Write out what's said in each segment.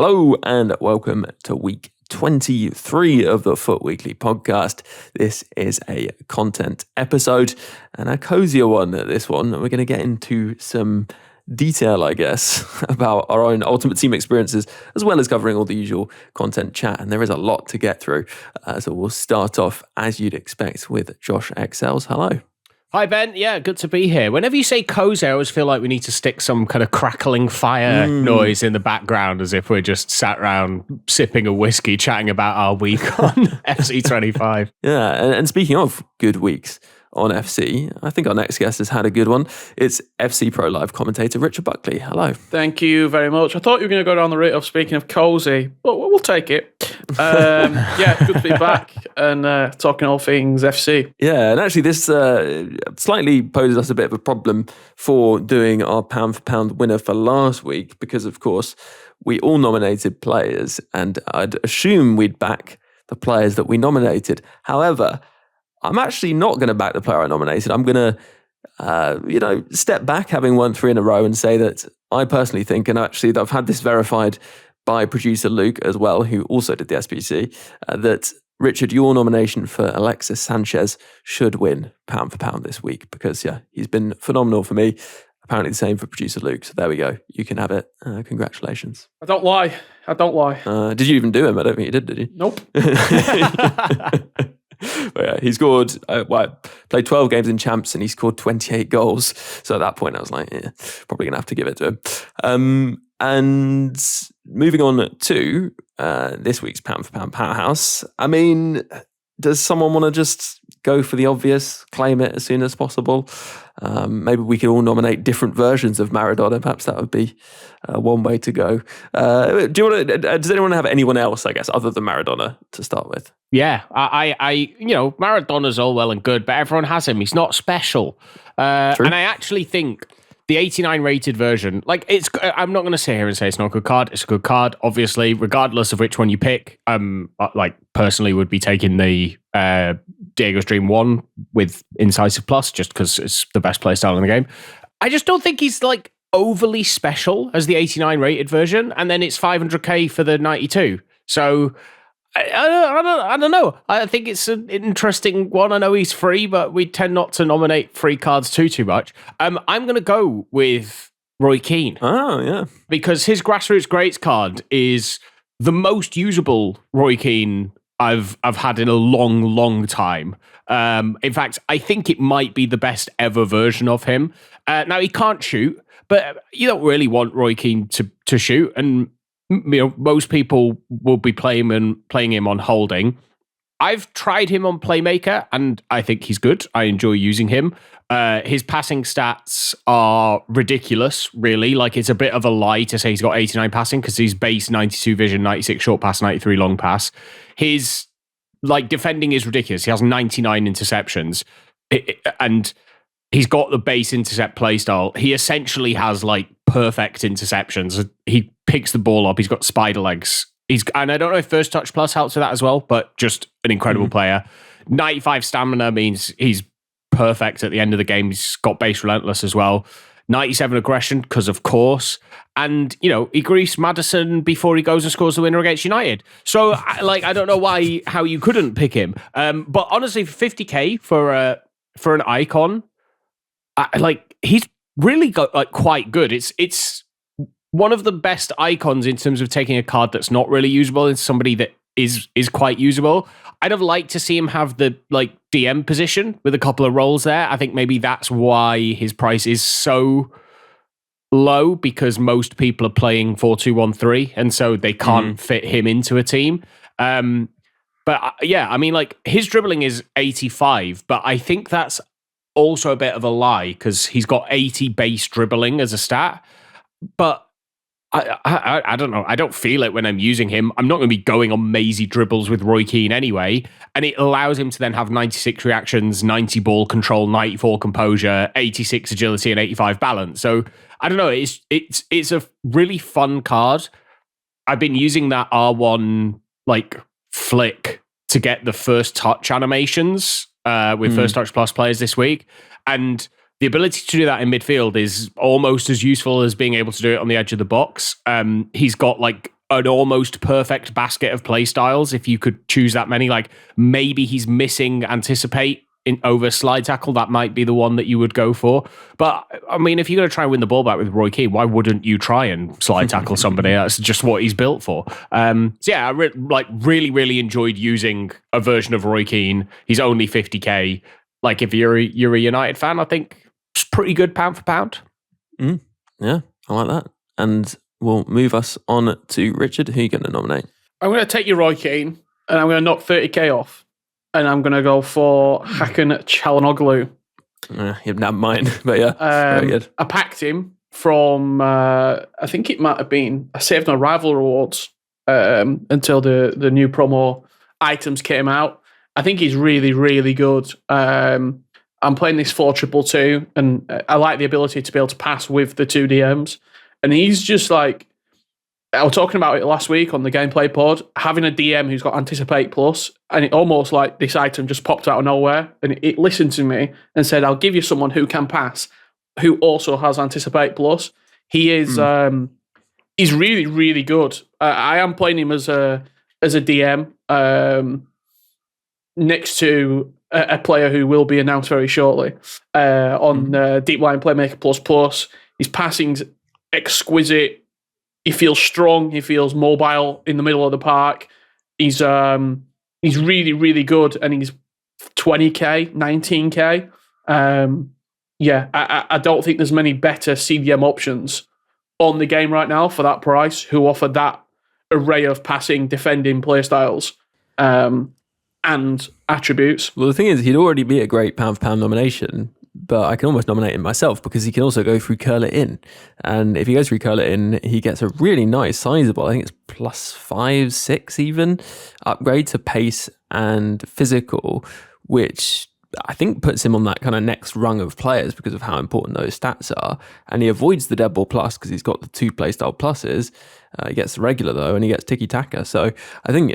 Hello and welcome to week 23 of the FUT Weekly podcast. This is a content episode and a cozier one at this one. We're going to get into some detail, I guess, about our own Ultimate Team experiences, as well as covering all the usual content chat. And there is a lot to get through. So we'll start off, as you'd expect, with JoshXLS. Hello. Hi, Ben. Yeah, good to be here. Whenever you say cozy, I always feel like we need to stick some kind of crackling fire noise in the background as if we're just sat around sipping a whiskey, chatting about our week on FC 25. Yeah, and speaking of good weeks on FC, I think our next guest has had a good one. It's FC Pro Live commentator Richard Buckley. Hello. Thank you very much. I thought you were going to go down the route of speaking of cozy, but we'll take it. Yeah, good to be back and talking all things FC. Yeah, and actually this slightly poses us a bit of a problem for doing our pound for pound winner for last week because, of course, we all nominated players and I'd assume we'd back the players that we nominated. However, I'm actually not going to back the player I nominated. I'm going to, step back, having won 3 in a row, and say that I personally think, and actually I've had this verified by producer Luke as well, who also did the SBC, that Richard, your nomination for Alexis Sanchez should win pound for pound this week because, yeah, he's been phenomenal for me. Apparently the same for producer Luke. So there we go. You can have it. Congratulations. I don't lie. Did you even do him? I don't think you did you? Nope. But yeah, he scored, played 12 games in champs and he scored 28 goals. So at that point I was like, yeah, probably going to have to give it to him. And moving on to this week's pound for pound powerhouse. I mean, does someone want to just go for the obvious, claim it as soon as possible? Maybe we could all nominate different versions of Maradona. Perhaps that would be one way to go. Does anyone have anyone else, I guess, other than Maradona to start with? Yeah, I Maradona's all well and good, but everyone has him. He's not special. And I actually think the 89 rated version, I'm not going to sit here and say it's not a good card. It's a good card, obviously, regardless of which one you pick. Personally would be taking the Diego's Dream 1 with Incisive Plus, just because it's the best playstyle in the game. I just don't think he's overly special as the 89 rated version, and then it's 500k for the 92. So I don't know. I think it's an interesting one. I know he's free, but we tend not to nominate free cards too much. I'm going to go with Roy Keane. Oh, yeah. Because his Grassroots Greats card is the most usable Roy Keane I've had in a long time. In fact, I think it might be the best ever version of him. Now, he can't shoot, but you don't really want Roy Keane to shoot, and most people will be playing him on holding. I've tried him on Playmaker, and I think he's good. I enjoy using him. His passing stats are ridiculous, really. It's a bit of a lie to say he's got 89 passing because he's base 92 vision, 96 short pass, 93 long pass. His defending is ridiculous. He has 99 interceptions, and he's got the base intercept playstyle. He essentially has perfect interceptions. He picks the ball up. He's got spider legs. And I don't know if First Touch Plus helps with that as well, but just an incredible player. 95 stamina means he's perfect at the end of the game. He's got base relentless as well. 97 aggression, because of course. And, he griefs Maddison before he goes and scores the winner against United. So, I don't know how you couldn't pick him. But honestly, for 50k for an icon, he's really got quite good. It's one of the best icons in terms of taking a card that's not really usable into somebody that is quite usable. I'd have liked to see him have the DM position with a couple of rolls there. I think maybe that's why his price is so low, because most people are playing 4-2-1-3, and so they can't fit him into a team. But yeah, I mean, his dribbling is 85, but I think that's also a bit of a lie because he's got 80 base dribbling as a stat. But I don't know. I don't feel it when I'm using him. I'm not going to be going on mazy dribbles with Roy Keane anyway. And it allows him to then have 96 reactions, 90 ball control, 94 composure, 86 agility, and 85 balance. So I don't know. It's a really fun card. I've been using that R1 flick to get the first touch animations with First Touch Plus players this week. And the ability to do that in midfield is almost as useful as being able to do it on the edge of the box. He's got an almost perfect basket of play styles if you could choose that many. Like maybe he's missing anticipate over slide tackle. That might be the one that you would go for. But I mean, if you're going to try and win the ball back with Roy Keane, why wouldn't you try and slide tackle somebody? That's just what he's built for. So yeah, I really enjoyed using a version of Roy Keane. He's only 50k. Like if you're a United fan, I think it's pretty good pound for pound. Yeah, I like that. And we'll move us on to Richard. Who are you going to nominate? I'm going to take your Roy Keane and I'm going to knock 30k off. And I'm going to go for Calhanoglu. You didn't have mine, but yeah, very good. I packed him from, I think it might have been, I saved my rival rewards until the new promo items came out. I think he's really, really good. I'm playing this 4-2-2, and I like the ability to be able to pass with the 2 DMs. And he's just like, I was talking about it last week on the gameplay pod, having a DM who's got Anticipate Plus, and it almost like this item just popped out of nowhere, and it listened to me and said, I'll give you someone who can pass, who also has Anticipate Plus. He is, he's really, really good. I am playing him as a DM next to a player who will be announced very shortly on Deep Line Playmaker Plus. His passing's exquisite. He feels strong. He feels mobile in the middle of the park. He's really, really good, and he's 20k, 19k. I don't think there's many better CDM options on the game right now for that price who offer that array of passing, defending playstyles and attributes. Well, the thing is, he'd already be a great pound for pound nomination, but I can almost nominate him myself because he can also go through 𝘚𝘅𝘁. And if he goes through 𝘚𝘅𝘁, he gets a really nice, sizable, I think it's +5, 6 even, upgrade to pace and physical, which I think puts him on that kind of next rung of players because of how important those stats are. And he avoids the dead ball plus because he's got the 2 playstyle pluses. He gets the regular though, and he gets 𝘵𝘃. So I think,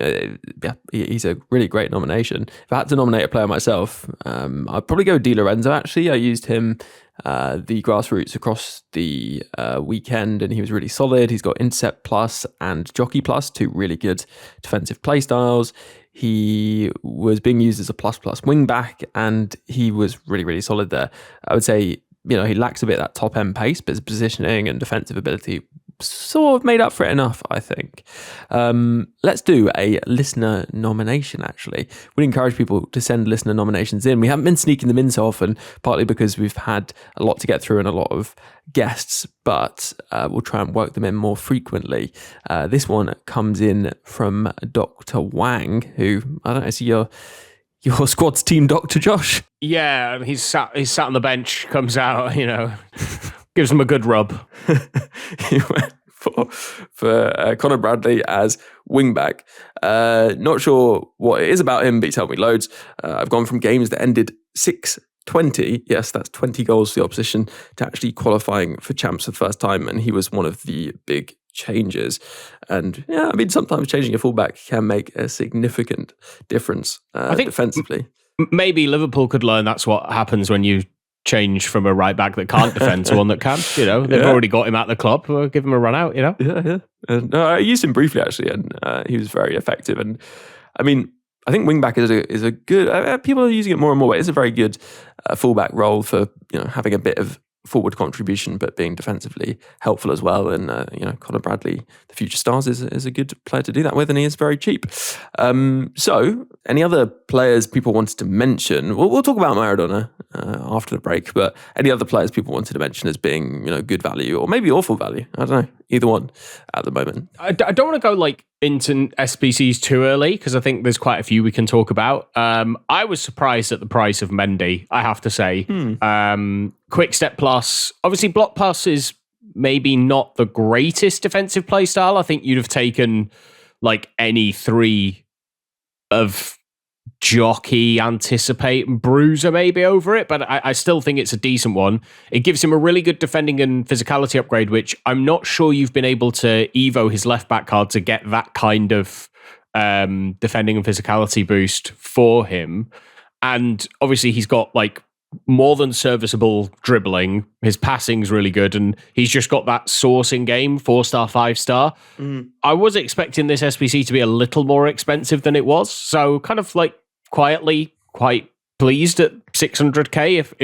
he's a really great nomination. If I had to nominate a player myself, I'd probably go Lorenzo. Actually, I used him the Grassroots across the weekend, and he was really solid. He's got Intercept Plus and Jockey Plus, 2 really good defensive playstyles. He was being used as a plus wing back, and he was really, really solid there. I would say, he lacks a bit of that top end pace, but his positioning and defensive ability sort of made up for it enough, I think. Let's do a listener nomination, actually. We encourage people to send listener nominations in. We haven't been sneaking them in so often, partly because we've had a lot to get through and a lot of guests, but we'll try and work them in more frequently. This one comes in from Dr. Wang, who, I don't know, is he your squad's team Dr. Josh? Yeah, he's sat on the bench, comes out, gives him a good rub. He went for Conor Bradley as wingback. Not sure what it is about him, but he's helped me loads. I've gone from games that ended 6-20, yes, that's 20 goals for the opposition, to actually qualifying for champs for the first time, and he was one of the big changes. And yeah, I mean, sometimes changing a fullback can make a significant difference I think defensively. Maybe Liverpool could learn that's what happens when you change from a right back that can't defend to one that can. They've already got him at the club. We'll give him a run out. Yeah. No, I used him briefly actually, and he was very effective. And I mean, I think wingback is a good. People are using it more and more, but it's a very good fullback role for having a bit of forward contribution, but being defensively helpful as well. And Conor Bradley, the future stars, is a good player to do that with, and he is very cheap. So, any other players people wanted to mention? We'll talk about Maradona after the break, but any other players people wanted to mention as being good value or maybe awful value? I don't know, either one at the moment. I don't want to go into SBCs too early because I think there's quite a few we can talk about. I was surprised at the price of Mendy, I have to say. Quick Step Plus, obviously Block Plus is maybe not the greatest defensive play style. I think you'd have taken any 3 of Jockey, Anticipate, and Bruiser maybe over it, but I still think it's a decent one. It gives him a really good defending and physicality upgrade, which I'm not sure you've been able to Evo his left back card to get that kind of defending and physicality boost for him. And obviously he's got more than serviceable dribbling. His passing's really good, and he's just got that sourcing game, 4-star, 5-star. I was expecting this SBC to be a little more expensive than it was, so kind of like quietly quite pleased at 600k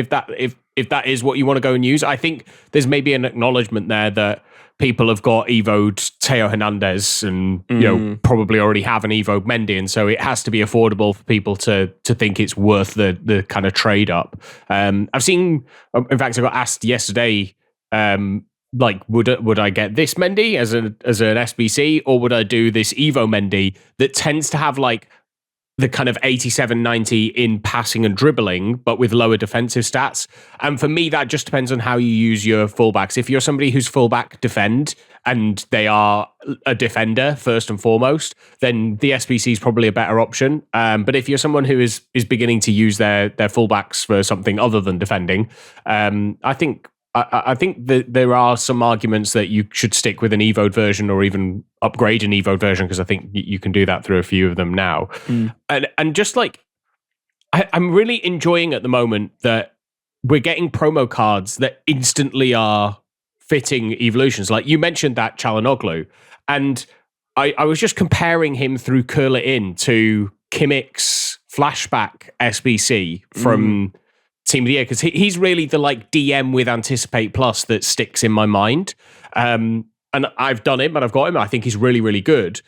if that is what you want to go and use. I think there's maybe an acknowledgement there that people have got Evo'd 𝘃𝗏𝗏 and you know probably already have an Evo Mendy, and so it has to be affordable for people to think it's worth the kind of trade up. I've seen, in fact, I got asked yesterday, like would I get this Mendy as an SBC, or would I do this Evo Mendy that tends to have like the kind of 87-90 in passing and dribbling, but with lower defensive stats. And for me, that just depends on how you use your fullbacks. If you're somebody who's fullback defend and they are a defender first and foremost, then the SBC is probably a better option. But if you're someone who is beginning to use their fullbacks for something other than defending, I think that there are some arguments that you should stick with an Evo'd version or even upgrade an Evo'd version, because I think you can do that through a few of them now. And just like, I'm really enjoying at the moment that we're getting promo cards that instantly are fitting evolutions. Like you mentioned that Calhanoglu, and I was just comparing him through 𝘬𝘃𝗏𝗀 to 𝘵𝘃𝗲𝗃 flashback SBC from Team of the Year, because he's really the like DM with Anticipate Plus that sticks in my mind. And I've done him and I've got him. I think he's really, really good.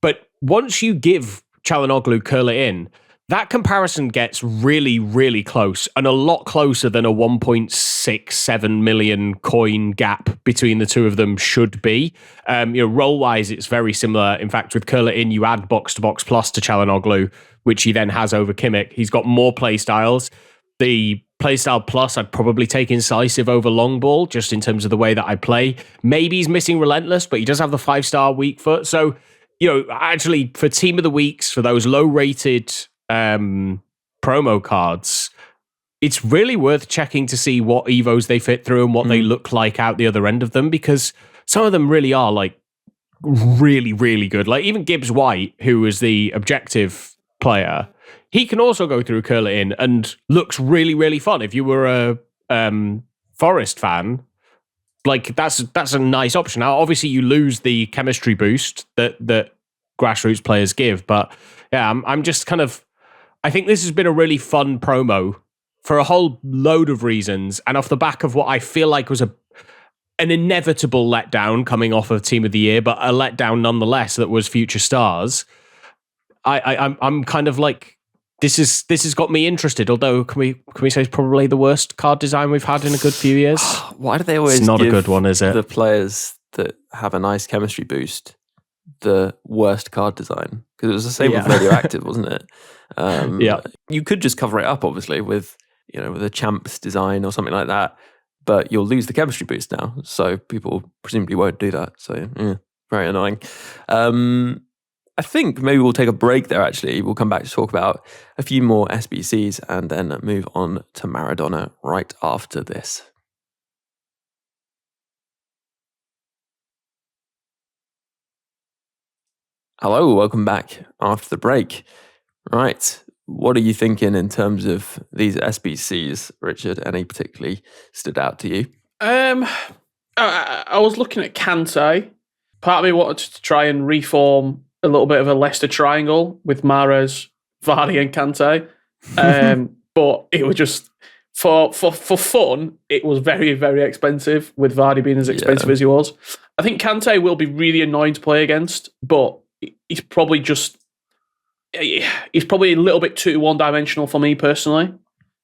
But once you give Calhanoglu 𝘬𝗏𝗏𝗀𝗏, that comparison gets really, really close, and a lot closer than a 1.67 million coin gap between the two of them should be. Role-wise, it's very similar. In fact, with 𝘬𝗏𝗏𝗀𝗏, you add box-to-box plus to Calhanoglu, which he then has over 𝘵𝗃𝗏𝗏. He's got more play styles. The playstyle plus, I'd probably take incisive over long ball, just in terms of the way that I play. Maybe he's missing relentless, but he does have the 5-star weak foot. So, actually for team of the weeks, for those low-rated promo cards, it's really worth checking to see what Evos they fit through and what they look like out the other end of them, because some of them really are like really, really good. Like even 𝘵𝘃𝗏𝗏, who was the objective player, he can also go through 𝘬𝗏𝗏𝗀𝗏𝗏 and looks really, really fun. If you were a Forest fan, like that's a nice option. Now, obviously, you lose the chemistry boost that Grassroots players give, but yeah, I'm just kind of, I think this has been a really fun promo for a whole load of reasons, and off the back of what I feel like was an inevitable letdown coming off of Team of the Year, but a letdown nonetheless that was Future Stars. I'm kind of like, this has got me interested. Although can we say it's probably the worst card design we've had in a good few years? Why do they always? It's not give a good one, is it? The players that have a nice chemistry boost the worst card design, because it was the same with Radioactive, wasn't it? Yeah, you could just cover it up, obviously, with a champs design or something like that, but you'll lose the chemistry boost now, so people presumably won't do that. So yeah, very annoying. I think maybe we'll take a break there, actually. We'll come back to talk about a few more SBCs and then move on to Maradona right after this. Hello, welcome back after the break. Right, what are you thinking in terms of these SBCs, Richard? Any particularly stood out to you? I was looking at Kante. Part of me wanted to try and reform a little bit of a Leicester triangle with Mahrez, Vardy and Kante. But it was just, for fun, it was very, very expensive, with Vardy being as expensive as he was. I think Kante will be really annoying to play against, but he's probably a little bit too one-dimensional for me personally,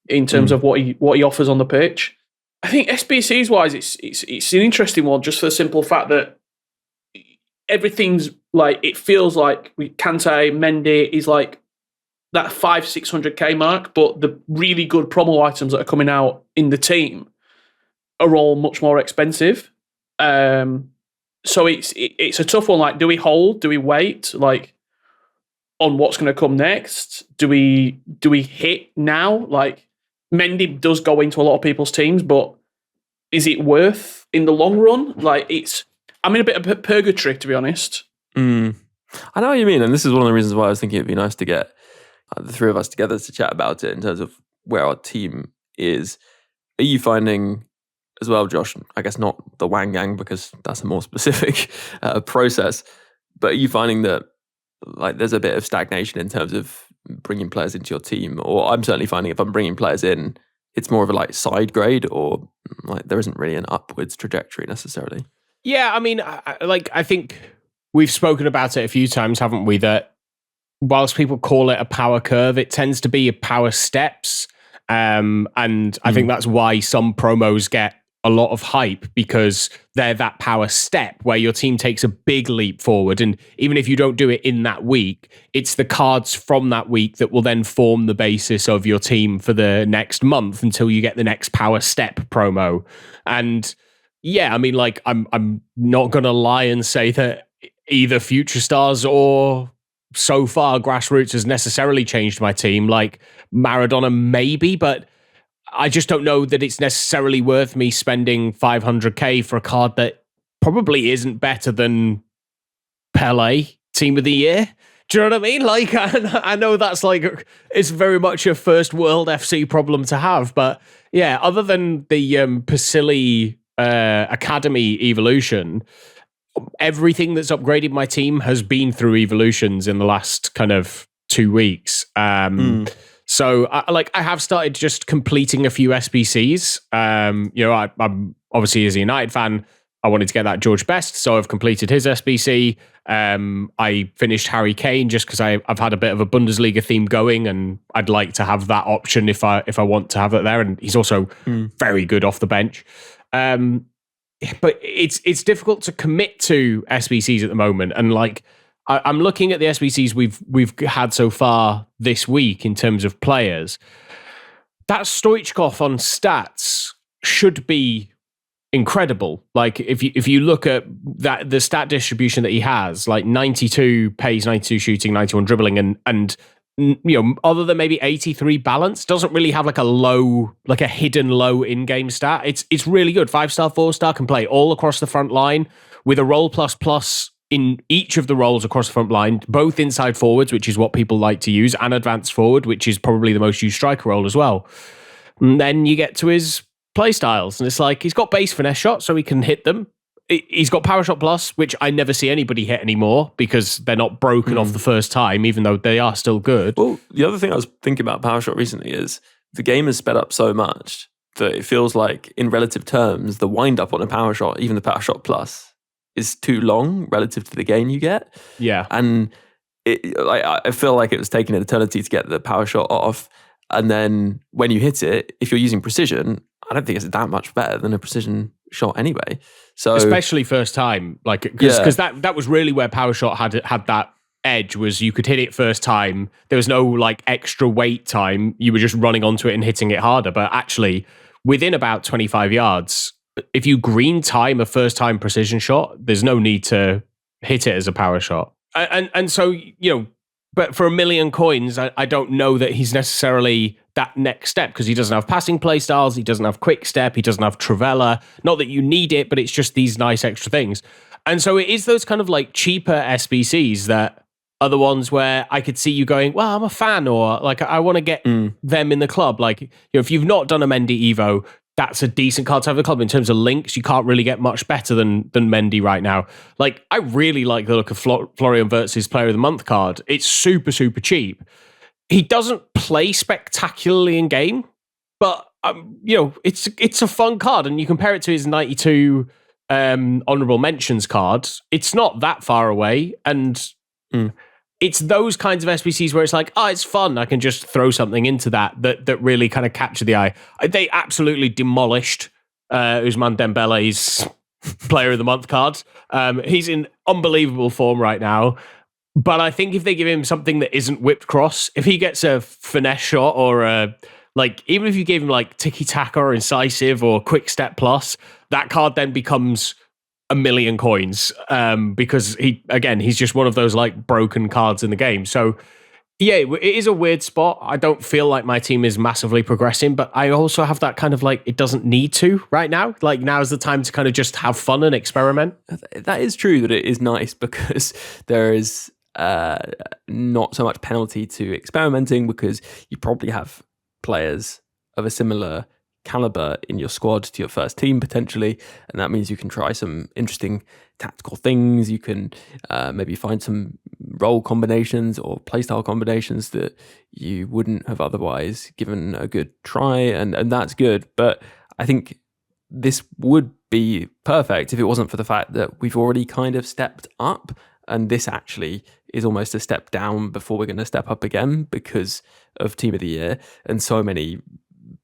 in terms of what he offers on the pitch. I think SBCs wise, it's an interesting one, just for the simple fact that everything's like, it feels like with Kante, Mendy is like that 500-600k mark, but the really good promo items that are coming out in the team are all much more expensive. So it's a tough one. Like, do we hold? Do we wait? Like, on what's going to come next? Do we hit now? Like, Mendy does go into a lot of people's teams, but is it worth in the long run? Like, I'm in a bit of purgatory, to be honest. I know what you mean, and this is one of the reasons why I was thinking it'd be nice to get the three of us together to chat about it in terms of where our team is, are you finding as well, Josh, I guess not the Wang Gang because that's a more specific process, but are you finding that like there's a bit of stagnation in terms of bringing players into your team? Or I'm certainly finding if I'm bringing players in, it's more of a like side grade, or like there isn't really an upwards trajectory necessarily. Yeah, I mean, I think we've spoken about it a few times, haven't we? That whilst people call it a power curve, it tends to be a power steps. And I think that's why some promos get a lot of hype, because they're that power step where your team takes a big leap forward. And even if you don't do it in that week, it's the cards from that week that will then form the basis of your team for the next month until you get the next power step promo. And yeah, I mean, like, I'm not going to lie and say that either Future Stars or so far Grassroots has necessarily changed my team. Like Maradona maybe, but I just don't know that it's necessarily worth me spending 500k for a card that probably isn't better than Pele Team of the Year. Do you know what I mean? Like, I know that's like, it's very much a first world FC problem to have, but yeah, other than the 𝘵𝘱𝗰𝗀𝗀𝘀 Academy evolution, everything that's upgraded my team has been through evolutions in the last kind of 2 weeks. So I have started just completing a few SBCs. I'm obviously as a United fan, I wanted to get that George Best, so I've completed his SBC. I finished Harry Kane just because I've had a bit of a Bundesliga theme going, and I'd like to have that option if I want to have it there. And he's also very good off the bench. But it's difficult to commit to SBCs at the moment, and like I'm looking at the SBCs we've had so far this week in terms of players. That Stoichkov on stats should be incredible. Like if you look at that, the stat distribution that he has, like 92 pace, 92 shooting, 91 dribbling, and you know, other than maybe 83 balance, doesn't really have like a hidden low in-game stat. It's really good. 5-star, 4-star, can play all across the front line with a role plus in each of the roles across the front line, both inside forwards, which is what people like to use, and advanced forward, which is probably the most used striker role as well. And then you get to his play styles, and it's like he's got base finesse shots, so he can hit them. He's got power shot plus, which I never see anybody hit anymore because they're not broken off the first time, even though they are still good. Well, the other thing I was thinking about power shot recently is the game has sped up so much that it feels like in relative terms, the wind up on a power shot, even the power shot plus, is too long relative to the gain you get. Yeah. And I feel like it was taking an eternity to get the power shot off. And then when you hit it, if you're using precision, I don't think it's that much better than a precision shot anyway. So especially first time, like because that was really where power shot had that edge, was you could hit it first time. There was no like extra wait time. You were just running onto it and hitting it harder. But actually, within about 25 yards, if you green time a first time precision shot, there's no need to hit it as a power shot. And so, you know, but for 1 million coins, I don't know that he's necessarily that next step, because he doesn't have passing play styles, he doesn't have quick step, he doesn't have Trivela. Not that you need it, but it's just these nice extra things. And so it is those kind of like cheaper SBCs that are the ones where I could see you going, well, I'm a fan, or like I want to get them in the club. Like, you know, if you've not done a Mendy Evo, that's a decent card to have in the club. In terms of links, you can't really get much better than Mendy right now. Like, I really like the look of Florian Wirtz's Player of the Month card. It's super, super cheap. He doesn't play spectacularly in game, but you know, it's a fun card, and you compare it to his 92 honorable mentions card. It's not that far away, and it's those kinds of SBCs where it's like, oh, it's fun. I can just throw something into that really kind of capture the eye. They absolutely demolished Ousmane Dembele's Player of the Month card. He's in unbelievable form right now. But I think if they give him something that isn't whipped cross, if he gets a finesse shot or even if you gave him like tiki-taka or incisive or quick step plus, that card then becomes 1 million coins because he's just one of those like broken cards in the game. So yeah, it is a weird spot. I don't feel like my team is massively progressing, but I also have that kind of like, it doesn't need to right now. Like, now's the time to kind of just have fun and experiment. That is true, that it is nice because there is not so much penalty to experimenting, because you probably have players of a similar caliber in your squad to your first team potentially, and that means you can try some interesting tactical things. You can maybe find some role combinations or playstyle combinations that you wouldn't have otherwise given a good try, and that's good. But I think this would be perfect if it wasn't for the fact that we've already kind of stepped up, and this actually is almost a step down before we're going to step up again because of Team of the Year. And so many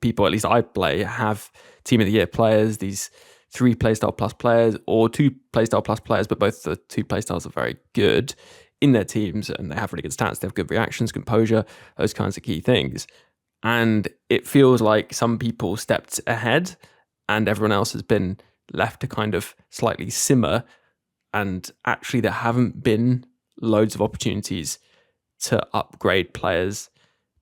people, at least I play, have Team of the Year players, these 3 Playstyle Plus players or 2 Playstyle Plus players, but both the 2 Playstyles are very good in their teams and they have really good stats. They have good reactions, composure, those kinds of key things. And it feels like some people stepped ahead and everyone else has been left to kind of slightly simmer. And actually there haven't been loads of opportunities to upgrade players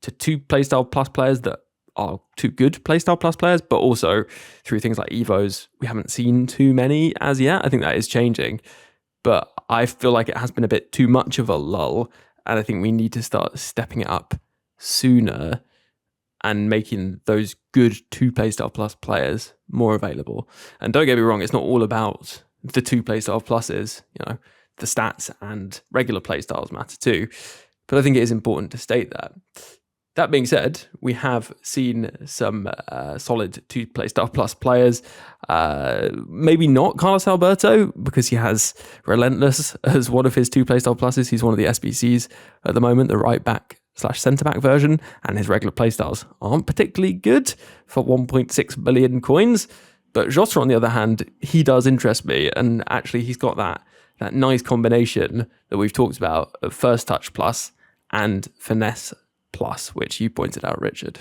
to 2 Playstyle Plus players that are 2 good Playstyle Plus players, but also through things like Evos, we haven't seen too many as yet. I think that is changing, but I feel like it has been a bit too much of a lull, and I think we need to start stepping it up sooner and making those good 2 Playstyle Plus players more available. And don't get me wrong, it's not all about the 2 Playstyle Pluses, the stats and regular playstyles matter too, but I think it is important to state that. That being said, we have seen some solid 2 Playstyle Plus players. Maybe not 𝘭𝘪𝘬𝘏𝑍𝑒 because he has Relentless as one of his 2 Playstyle Pluses. He's one of the SBCs at the moment, the right back / centre back version, and his regular playstyles aren't particularly good for 1.6 billion coins. But 𝘆𝑚, on the other hand, he does interest me, and actually he's got that nice combination that we've talked about of First Touch Plus and Finesse Plus, which you pointed out, Richard.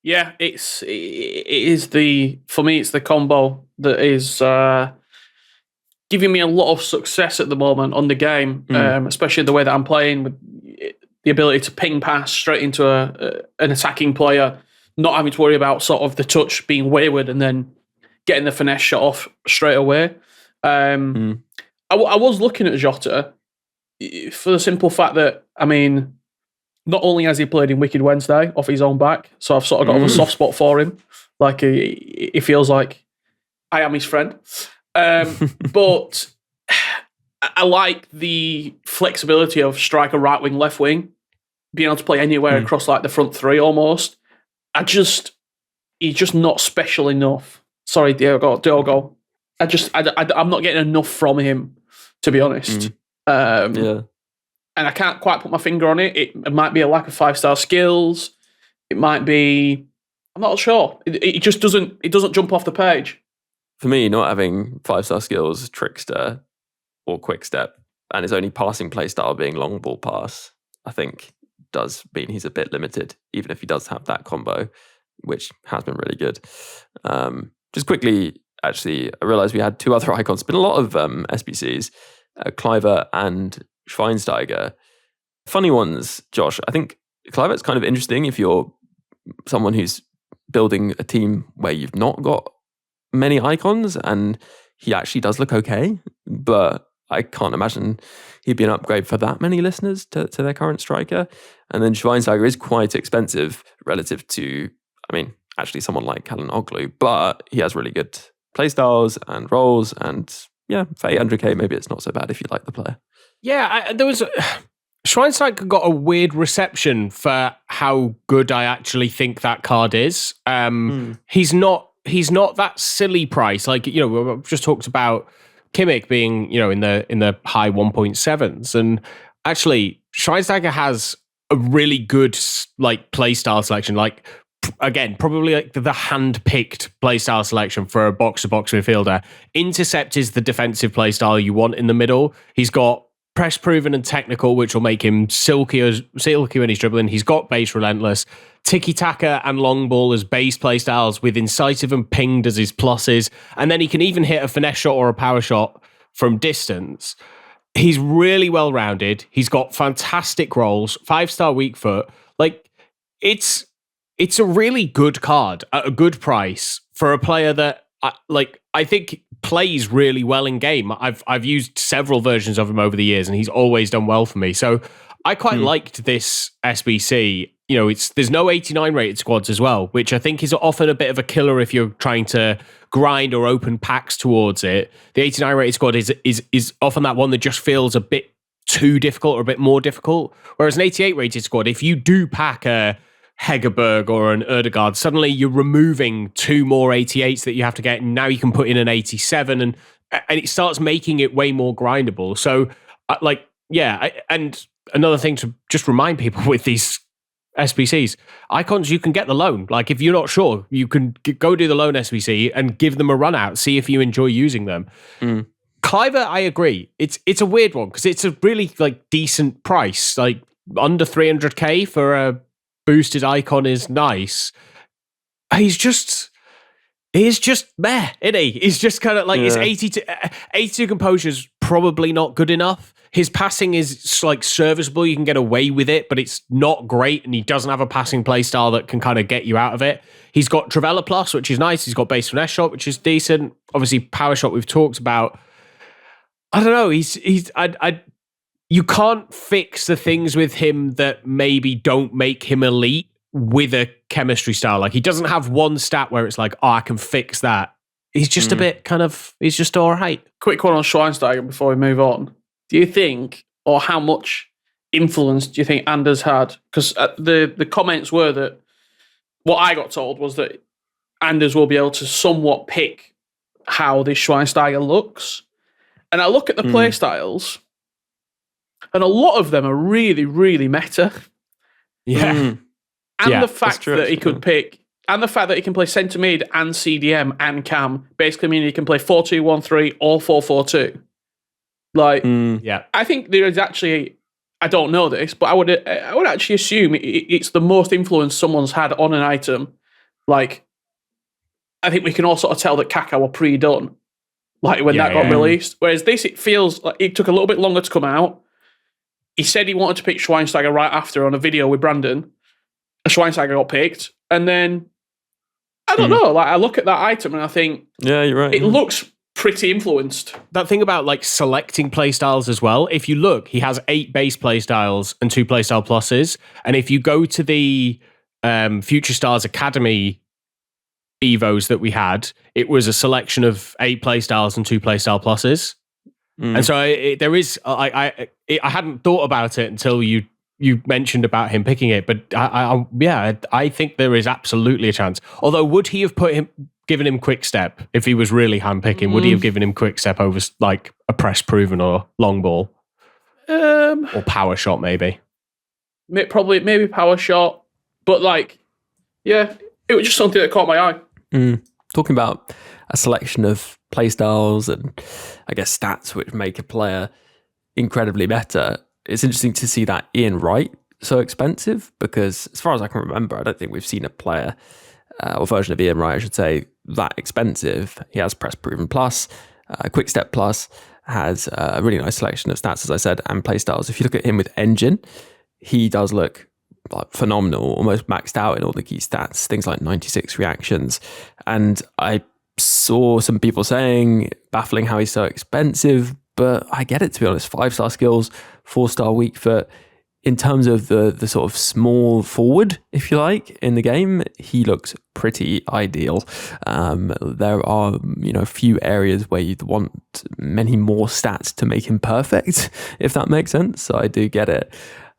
Yeah, it is for me, it's the combo that is giving me a lot of success at the moment on the game, especially the way that I'm playing with the ability to ping pass straight into an attacking player, not having to worry about sort of the touch being wayward and then getting the finesse shot off straight away. I was looking at 𝘍𝑚 for the simple fact that, I mean, not only has he played in 𝘵𝑚 off his own back, so I've sort of got a soft spot for him. Like he feels like I am his friend. But I like the flexibility of striker, right wing, left wing, being able to play anywhere across like the front 3 almost. He's just not special enough. Sorry, Diogo. I'm not getting enough from him, to be honest. Yeah. And I can't quite put my finger on it. It might be a lack of 5-star skills. It might be, I'm not sure. It just doesn't jump off the page. For me, not having 5-star skills, trickster or quick step, and his only passing play style being long ball pass, I think does mean he's a bit limited, even if he does have that combo, which has been really good. Just quickly, actually, I realized we had 2 other icons. Been a lot of SBCs, 𝘬𝘍𝑚 and �შვeinsteiger. Funny ones, Josh. I think 𝘬𝘍𝑚's kind of interesting if you're someone who's building a team where you've not got many icons, and he actually does look okay, but I can't imagine he'd be an upgrade for that many listeners to their current striker. And then 𝘍einsteiger is quite expensive relative to, I mean, actually someone like Calhanoglu, but he has really good playstyles and roles, and yeah, for 800k, maybe it's not so bad if you like the player. Yeah, 𝘍einsteiger got a weird reception for how good I actually think that card is. He's not that silly price. Like, we've just talked about 𝘵𝑚𝑖𝑐 being, in the high 1.7s, and actually 𝘍einsteiger has a really good like playstyle selection. Like, again, probably like the hand-picked playstyle selection for a box-to-box midfielder. Intercept is the defensive playstyle you want in the middle. He's got press proven and technical, which will make him silky when he's dribbling. He's got base relentless, tiki-taka and long ball as base playstyles, with incisive and pinged as his pluses. And then he can even hit a finesse shot or a power shot from distance. He's really well-rounded. He's got fantastic rolls, 5-star weak foot. Like, it's a really good card at a good price for a player that I think plays really well in game. I've used several versions of him over the years, and he's always done well for me. So I quite liked this SBC. there's no 89 rated squads as well, which I think is often a bit of a killer if you're trying to grind or open packs towards it. The 89 rated squad is often that one that just feels a bit too difficult or a bit more difficult. Whereas an 88 rated squad, if you do pack a 𝘭𝘪𝘤𝘚 or an 𝘬𝘪𝘤𝘦, suddenly you're removing 2 more 88s that you have to get, and now you can put in an 87, and it starts making it way more grindable. So, and another thing to just remind people with these SBCs, icons, you can get the loan. Like, if you're not sure, you can go do the loan SBC and give them a run out, see if you enjoy using them. 𝘬𝘃𝗲𝗏, I agree. It's a weird one because it's a really decent price. Like, under 300k for a boosted icon is nice. He's just meh, isn't he? He's just kind of his 82 composure is probably not good enough. His passing is serviceable. You can get away with it, but it's not great, and he doesn't have a passing playstyle that can kind of get you out of it. He's got 𝘃𝑚𝑒𝑟 Plus, which is nice. He's got base finesse shot, which is decent. Obviously, power shot we've talked about. I don't know. You can't fix the things with him that maybe don't make him elite with a chemistry style. Like, he doesn't have one stat where it's I can fix that. He's just a bit he's just all right. Quick one on 𝘬𝘂𝘰𝗍𝘏 before we move on. Do you think, or how much influence do you think Anders had? Because the comments were that what I got told was that Anders will be able to somewhat pick how this 𝘬𝘂𝘍𝘏 looks. And I look at the play styles, and a lot of them are really, really meta. Yeah. And the fact that he could pick, and the fact that he can play centre mid and CDM and cam, basically meaning he can play 4-2-1-3 or 4-4-2. I think there is actually, I don't know this, but I would actually assume it's the most influence someone's had on an item. I think we can all sort of tell that 𝘃𝗲 were pre-done, when that got released. Whereas this, it feels like it took a little bit longer to come out. He said he wanted to pick 𝘬𝘂𝘍𝘏 right after on a video with Brandon. A 𝘬𝘂𝘍𝘏 got picked, and then I don't know. I look at that item and I think, yeah, you're right. It looks pretty influenced. That thing about selecting playstyles as well. If you look, he has 8 base playstyles and 2 playstyle pluses. And if you go to the Future Stars Academy Evos that we had, it was a selection of 8 playstyles and 2 playstyle pluses. And so there is, I hadn't thought about it until you mentioned about him picking it, but I think there is absolutely a chance. Although, would he have given him quick step if he was really handpicking? Would he have given him quick step over a press proven or long ball, or power shot maybe? Maybe power shot, but it was just something that caught my eye. Talking about a selection of playstyles and I guess stats which make a player incredibly better. It's interesting to see that Ian Wright so expensive, because as far as I can remember, I don't think we've seen a player or version of Ian Wright, I should say, that expensive. He has Press Proven Plus, Quick Step Plus, has a really nice selection of stats, as I said, and playstyles. If you look at him with Engine, he does look phenomenal, almost maxed out in all the key stats, things like 96 reactions. And I saw some people saying, baffling how he's so expensive, but I get it, to be honest. 5-star skills, 4-star weak foot. In terms of the sort of small forward, if you like, in the game, he looks pretty ideal. There are, a few areas where you'd want many more stats to make him perfect, if that makes sense. So I do get it.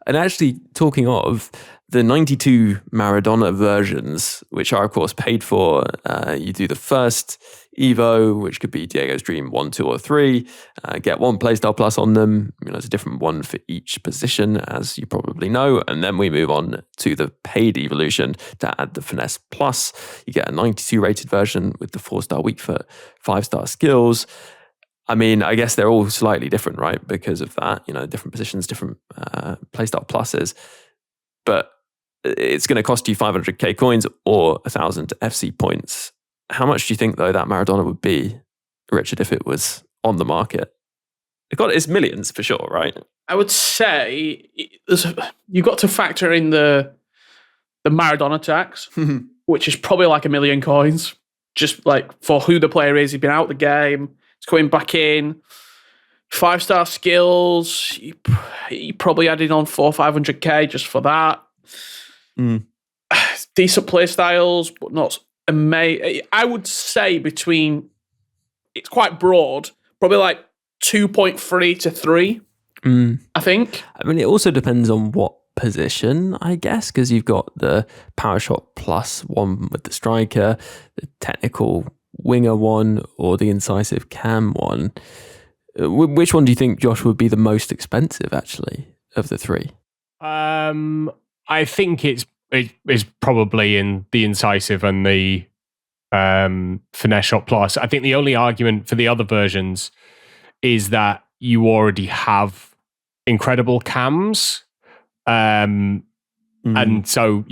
And actually, talking of the 92 Maradona versions, which are, of course, paid for, you do the first Evo, which could be Diego's Dream 1, 2, or 3, get 1 playstyle plus on them. It's a different one for each position, as you probably know. And then we move on to the paid evolution to add the Finesse Plus. You get a 92 rated version with the 4-star weak foot, 5-star skills. I mean, I guess they're all slightly different, right? Because of that, different positions, different playstyle pluses. But it's going to cost you 500k coins or 1,000 FC points. How much do you think, though, that Maradona would be, Richard, if it was on the market? It's millions for sure, right? I would say you've got to factor in the Maradona tax, which is probably like 1 million coins, just for who the player is. He's been out the game. It's coming back in. 5-star skills, you probably added on 400-500k just for that. Mm. Decent play styles, but not amazing. I would say it's quite broad, probably like 2.3 to 3, I think. I mean, it also depends on what position, I guess, because you've got the power shot plus one with the striker, the technical winger one, or the incisive cam one. Which one do you think, Josh, would be the most expensive, actually, of the three? I think it's probably in the incisive and the finesse shot plus. I think the only argument for the other versions is that you already have incredible cams. And so,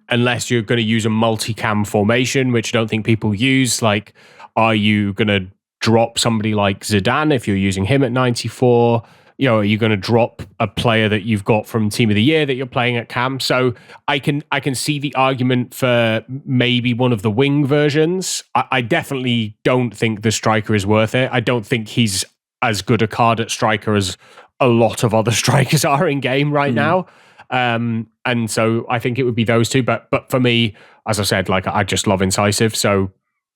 unless you're going to use a multi-cam formation, which I don't think people use, like, are you going to drop somebody like Zidane if you're using him at 94? Are you going to drop a player that you've got from Team of the Year that you're playing at cam? So I can see the argument for maybe one of the wing versions. I definitely don't think the striker is worth it. I don't think he's as good a card at striker as a lot of other strikers are in game right now. And so I think it would be those two. But for me, as I said, like, I just love incisive. So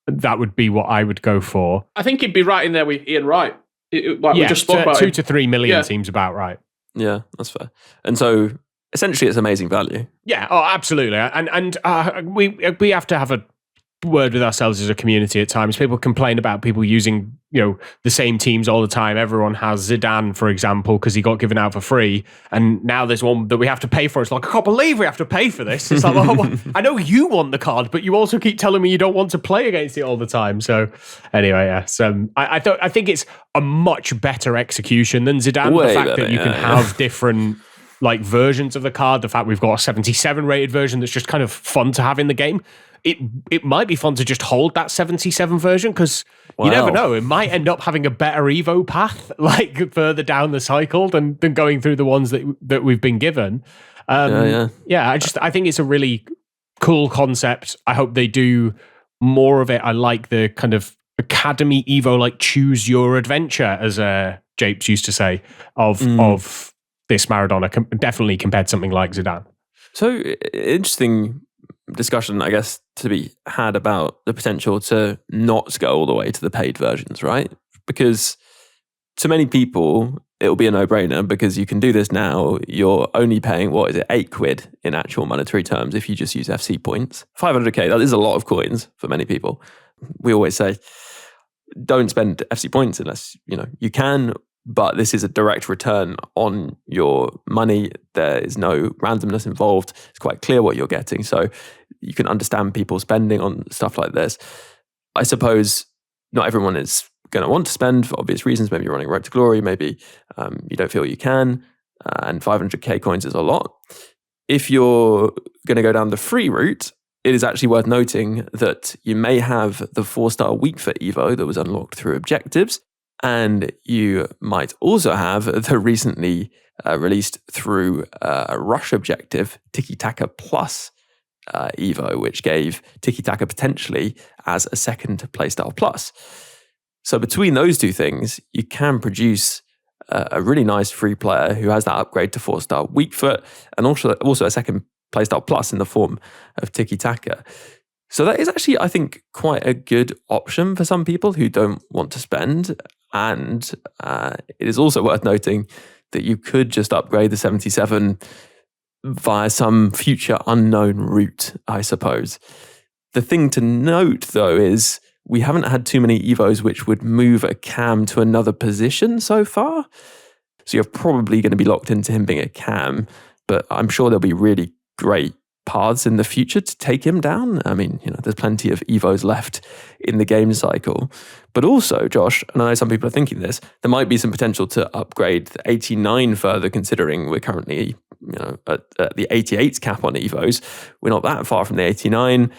that would be what I would go for. I think he'd be right in there with Ian Wright. We just spoke about 2 to 3 million seems about right. Yeah, that's fair. And so essentially it's amazing value. Yeah, absolutely. And we have to have a word with ourselves as a community at times. People complain about people using, the same teams all the time. Everyone has Zidane, for example, because he got given out for free. And now there's one that we have to pay for. It's like, I can't believe we have to pay for this. It's like, well, I know you want the card, but you also keep telling me you don't want to play against it all the time. So anyway, yes. I think it's a much better execution than Zidane. Way the fact better, that you can have different versions of the card. The fact we've got a 77 rated version that's just kind of fun to have in the game. It might be fun to just hold that 77 version, because you never know. It might end up having a better Evo path, like further down the cycle than going through the ones that we've been given. I think it's a really cool concept. I hope they do more of it. I like the kind of Academy Evo, like choose your adventure, as 𝗫𝗍𝗄 used to say, of this Maradona. Definitely compared to something like Zidane. So interesting discussion, I guess, to be had about the potential to not go all the way to the paid versions, right? Because to many people, it'll be a no-brainer, because you can do this now. You're only paying, £8 in actual monetary terms if you just use FC points. 500k, that is a lot of coins for many people. We always say, don't spend FC points unless, you can, but this is a direct return on your money. There is no randomness involved. It's quite clear what you're getting. So you can understand people spending on stuff like this. I suppose not everyone is going to want to spend for obvious reasons. Maybe you're running Road to Glory. Maybe you don't feel you can. And 500k coins is a lot. If you're going to go down the free route, it is actually worth noting that you may have the 4-star 𝗵𝗱 that was unlocked through objectives. And you might also have the recently released through a rush objective, 𝘊𝑇iki-Taka Plus Evo, which gave 𝘊𝑇iki-Taka potentially as a second playstyle plus. So between those two things, you can produce a really nice free player who has that upgrade to 4-star 𝗵𝗱 and also a second playstyle plus in the form of 𝘊𝑇iki-Taka. So that is actually, I think, quite a good option for some people who don't want to spend. And it is also worth noting that you could just upgrade the 77 via some future unknown route, I suppose. The thing to note, though, is we haven't had too many Evos which would move a cam to another position so far. So you're probably going to be locked into him being a cam, but I'm sure there'll be really great paths in the future to take him down. I mean, there's plenty of Evos left in the game cycle. But also, Josh, and I know some people are thinking this, there might be some potential to upgrade the 89 further, considering we're currently, at the 88 cap on Evos. We're not that far from the 89.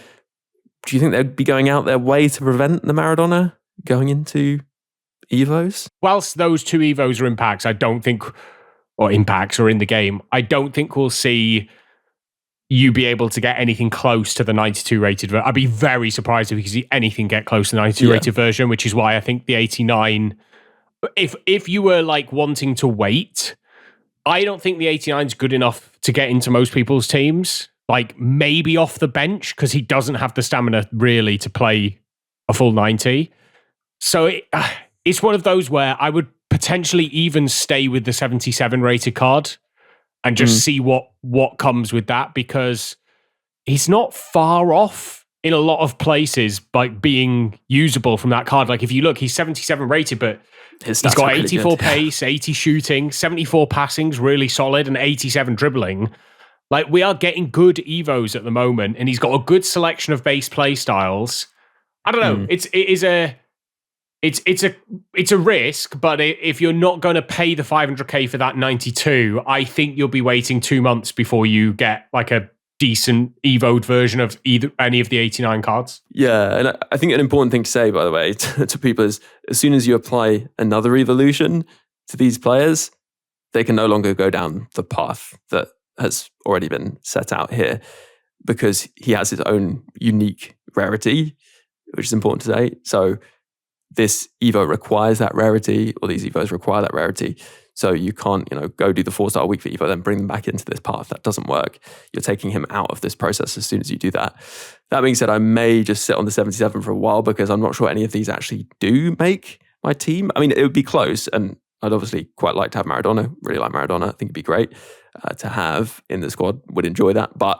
Do you think they'd be going out their way to prevent the Maradona going into Evos? Whilst those two Evos are in packs, I don't think, or in packs or in the game, I don't think we'll see you be able to get anything close to the 92 rated version. I'd be very surprised if you could see anything get close to the 92 rated version, which is why I think the 89, if you were like wanting to wait, I don't think the 89 is good enough to get into most people's teams. like maybe off the bench because he doesn't have the stamina really to play a full 90. So it's one of those where I would potentially even stay with the 77 rated card and just see what comes with that, because he's not far off in a lot of places like being usable from that card. Like if you look, he's 77 rated, but he's got 84 pace, 80 shooting, 74 passings, really solid, and 87 dribbling. Like we are getting good Evos at the moment, and he's got a good selection of base play styles. I don't know. It's a risk, but if you're not going to pay the 500k for that 92, I think you'll be waiting 2 months before you get like a decent evoed version of any of the 89 cards. Yeah, and I think an important thing to say, by the way, to people is as soon as you apply another evolution to these players, they can no longer go down the path that has already been set out here, because he has his own unique rarity, which is important to say. So this Evo requires that rarity, or these Evos require that rarity. So you can't, go do the 4-star week for Evo, then bring them back into this path. That doesn't work. You're taking him out of this process as soon as you do that. That being said, I may just sit on the 77 for a while, because I'm not sure any of these actually do make my team. I mean, it would be close, and I'd obviously quite like to have Maradona. Really like Maradona. I think it'd be great to have in the squad. Would enjoy that. But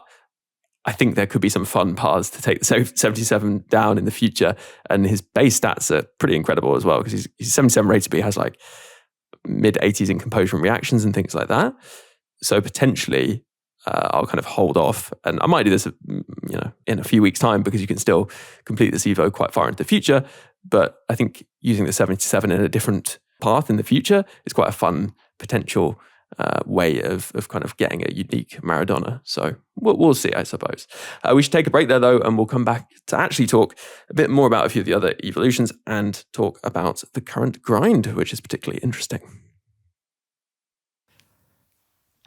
I think there could be some fun paths to take the 77 down in the future. And his base stats are pretty incredible as well, because he's 77 rated, but he has like mid-80s in composure and reactions and things like that. So potentially I'll kind of hold off, and I might do this in a few weeks' time, because you can still complete this Evo quite far into the future. But I think using the 77 in a different path in the future is quite a fun potential way of kind of getting a unique Maradona. So we'll see, I suppose. We should take a break there, though, and we'll come back to actually talk a bit more about a few of the other evolutions and talk about the current grind, which is particularly interesting.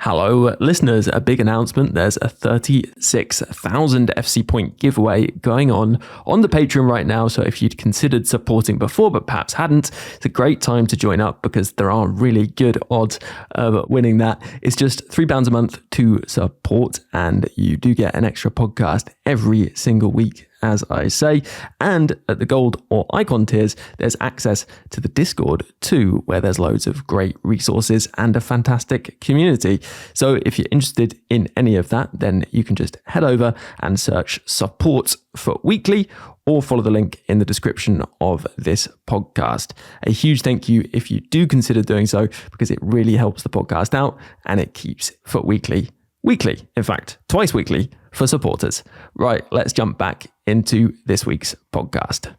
Hello, listeners. A big announcement. There's a 36,000 𝘵𝘃 point giveaway going on the Patreon right now. So if you'd considered supporting before, but perhaps hadn't, it's a great time to join up, because there are really good odds of winning that. It's just £3 a month to support, and you do get an extra podcast every single week, as I say. And at the gold or icon tiers, there's access to the Discord too, where there's loads of great resources and a fantastic community. So if you're interested in any of that, then you can just head over and search support for weekly, or follow the link in the description of this podcast. A huge thank you if you do consider doing so, because it really helps the podcast out, and it keeps Foot Weekly weekly, in fact, twice weekly for supporters. Right, let's jump back into this week's podcast.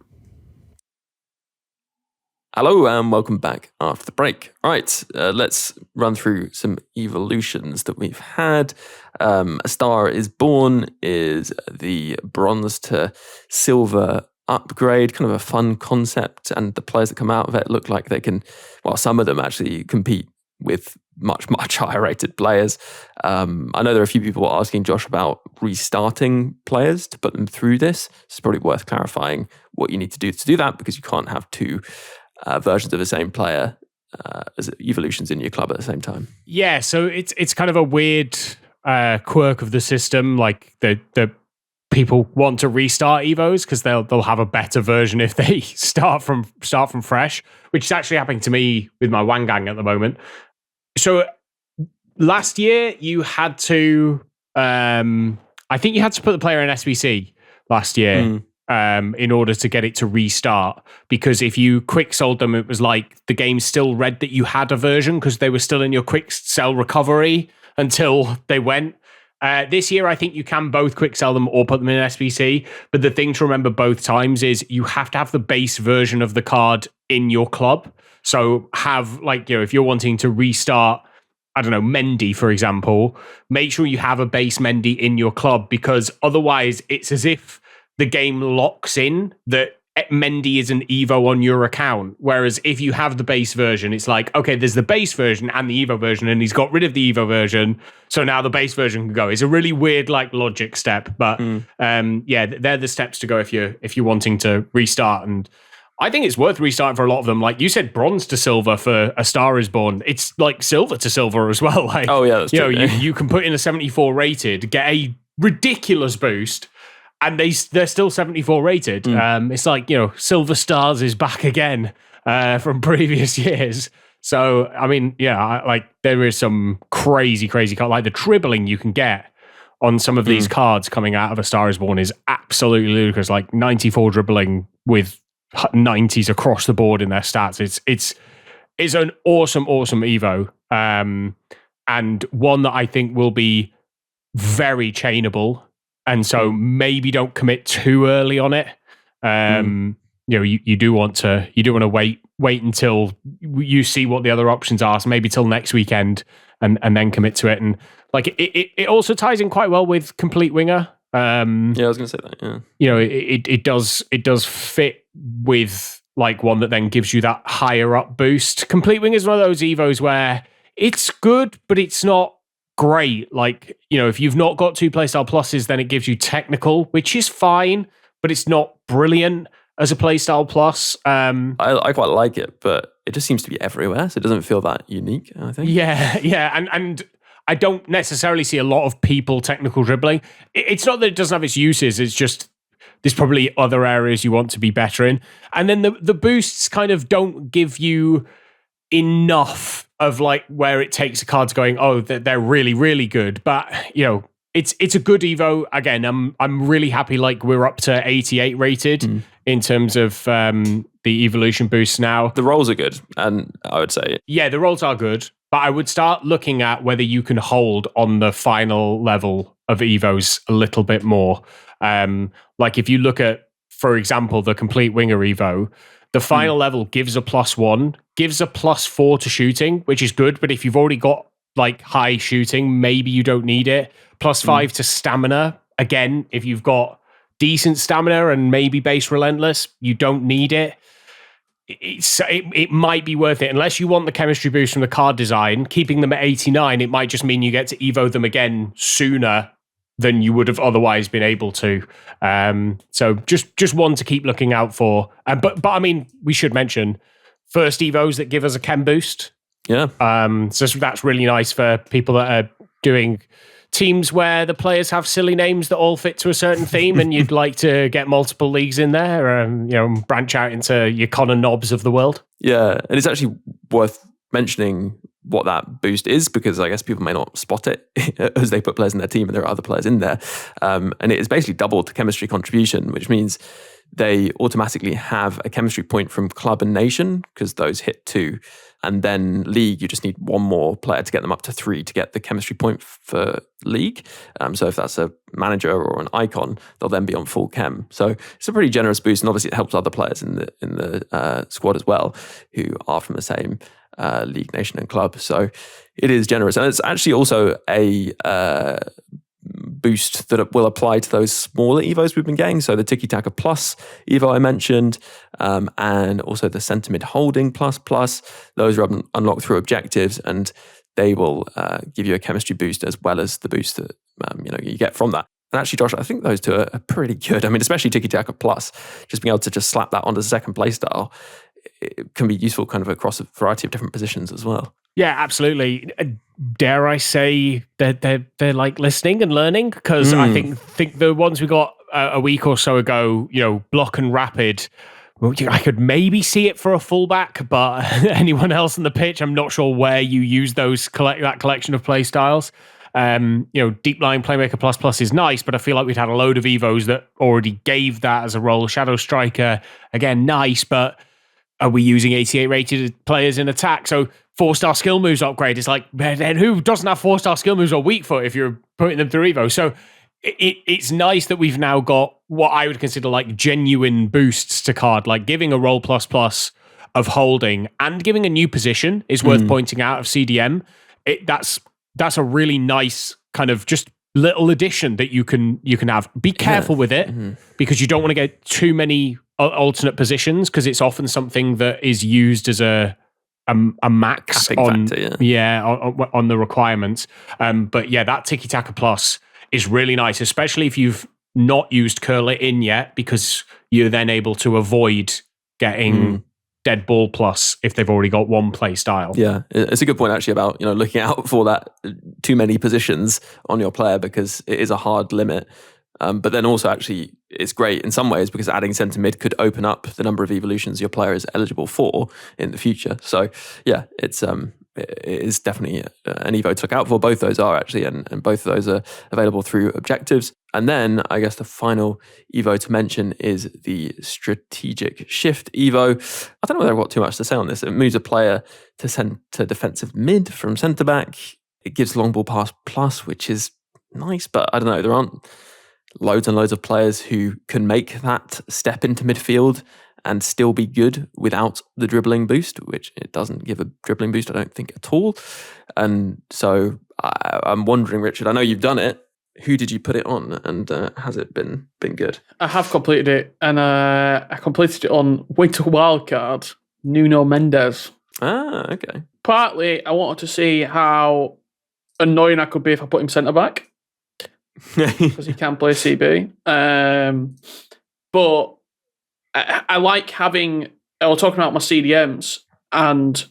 Hello and welcome back after the break. Right, let's run through some evolutions that we've had. A Star is Born is the bronze to silver upgrade, kind of a fun concept, and the players that come out of it look like they can, well, some of them actually compete with much higher rated players. I know there are a few people asking Josh about restarting players to put them through this. It's probably worth clarifying what you need to do that, because you can't have two versions of the same player as evolutions in your club at the same time. Yeah, so it's kind of a weird quirk of the system. Like the people want to restart Evos because they'll have a better version if they start from fresh, which is actually happening to me with my Wangang at the moment. So last year you had to, I think you had to put the player in SBC last year in order to get it to restart, because if you quick sold them, it was like the game still read that you had a version because they were still in your quick sell recovery until they went. This year, I think you can both quick sell them or put them in SBC. But the thing to remember both times is you have to have the base version of the card in your club. So have, like, if you're wanting to restart, I don't know, Mendy, for example, make sure you have a base Mendy in your club, because otherwise it's as if the game locks in that Mendy is an Evo on your account. Whereas if you have the base version, it's like, okay, there's the base version and the Evo version, and he's got rid of the Evo version, so now the base version can go. It's a really weird logic step, but yeah, they're the steps to go if you're wanting to restart. And I think it's worth restarting for a lot of them. Like you said, bronze to silver for A Star Is Born. It's like silver to silver as well. Like, oh yeah, that's true. You can put in a 74 rated, get a ridiculous boost, and they're still 74 rated. It's like, Silver Stars is back again from previous years. So, I mean, there is some crazy card. Like the dribbling you can get on some of these cards coming out of A Star Is Born is absolutely ludicrous. Like 94 dribbling with 90s across the board in their stats. It's an awesome Evo, and one that I think will be very chainable. And so maybe don't commit too early on it. You do want to wait until you see what the other options are. So maybe till next weekend, and then commit to it. And like it also ties in quite well with Complete Winger. I was going to say that. Yeah, it does fit with like one that then gives you that higher up boost. Complete Winger is one of those Evos where it's good, but it's not great. Like, if you've not got 2 playstyle pluses, then it gives you technical, which is fine, but it's not brilliant as a playstyle plus. I quite like it, but it just seems to be everywhere, so it doesn't feel that unique, I think. Yeah, and I don't necessarily see a lot of people technical dribbling. It's not that it doesn't have its uses, it's just there's probably other areas you want to be better in. And then the boosts kind of don't give you enough of like where it takes a card to going, oh, they're really, really good. But, it's a good Evo. Again, I'm really happy, like we're up to 88 rated in terms of the evolution boosts now. The rolls are good, and I would say... Yeah, the rolls are good, but I would start looking at whether you can hold on the final level of Evos a little bit more. Like if you look at, for example, the Complete Winger Evo, the final level gives a +1, gives a +4 to shooting, which is good, but if you've already got like high shooting, maybe you don't need it. +5 to stamina. Again, if you've got decent stamina and maybe base relentless, you don't need it. It might be worth it, unless you want the chemistry boost from the card design. Keeping them at 89, it might just mean you get to Evo them again sooner than you would have otherwise been able to. So just one to keep looking out for. But I mean, we should mention first Evos that give us a chem boost. Yeah. So that's really nice for people that are doing teams where the players have silly names that all fit to a certain theme, and you'd like to get multiple leagues in there, branch out into your 𝘊𝘂𝘁 of the world. Yeah, and it's actually worth mentioning what that boost is, because I guess people may not spot it as they put players in their team and there are other players in there. And it is basically doubled the chemistry contribution, which means they automatically have a chemistry point from club and nation, because those hit 2. And then league, you just need one more player to get them up to 3 to get the chemistry point for league. So if that's a manager or an icon, they'll then be on full chem. So it's a pretty generous boost, and obviously it helps other players in the squad as well, who are from the same league, nation, and club. So it is generous, and it's actually also a boost that will apply to those smaller Evos we've been getting. So the 𝘊𝘃𝘃 Plus Evo I mentioned, and also the Centimid Holding Plus. Those are unlocked through objectives, and they will give you a chemistry boost as well as the boost that you get from that. And actually, Josh, I think those two are pretty good. I mean, especially 𝘊𝘃𝘃 Plus, just being able to just slap that onto the second playstyle, it can be useful kind of across a variety of different positions as well. Yeah, absolutely. Dare I say that they're like listening and learning? Because I think the ones we got a week or so ago, block and rapid, well, I could maybe see it for a fullback, but anyone else on the pitch, I'm not sure where you use that collection of play styles. Deep line playmaker plus is nice, but I feel like we'd had a load of Evos that already gave that as a role. Shadow striker, again, nice, but are we using 88 rated players in attack? So 4-star skill moves upgrade. It's like, then who doesn't have 4-star skill moves or weak foot if you're putting them through Evo? So it's nice that we've now got what I would consider like genuine boosts to card, like giving a roll plus of holding and giving a new position is worth pointing out of CDM. That's a really nice kind of just little addition that you can have. Be careful with it because you don't want to get too many alternate positions, because it's often something that is used as a max on factor, on the requirements. But yeah, that 𝘊𝘃𝘃 Plus is really nice, especially if you've not used curler in yet, because you're then able to avoid getting dead ball plus if they've already got one play style. Yeah, it's a good point actually about looking out for that too many positions on your player, because it is a hard limit. But then also actually it's great in some ways because adding centre mid could open up the number of evolutions your player is eligible for in the future. So yeah, it is definitely an Evo to look out for. Both those are actually, and both of those are available through objectives. And then I guess the final Evo to mention is the strategic shift Evo. I don't know whether I've got too much to say on this. It moves a player to centre defensive mid from centre back. It gives long ball pass plus, which is nice, but I don't know, there aren't loads and loads of players who can make that step into midfield and still be good without the dribbling boost, which it doesn't give a dribbling boost, I don't think, at all. And so I'm wondering, Richard, I know you've done it. Who did you put it on, and has it been good? I have completed it, and I completed it on winter wildcard, Nuno Mendes. Ah, okay. Partly, I wanted to see how annoying I could be if I put him centre back, because he can play CB. But I like having. I was talking about my CDMs, and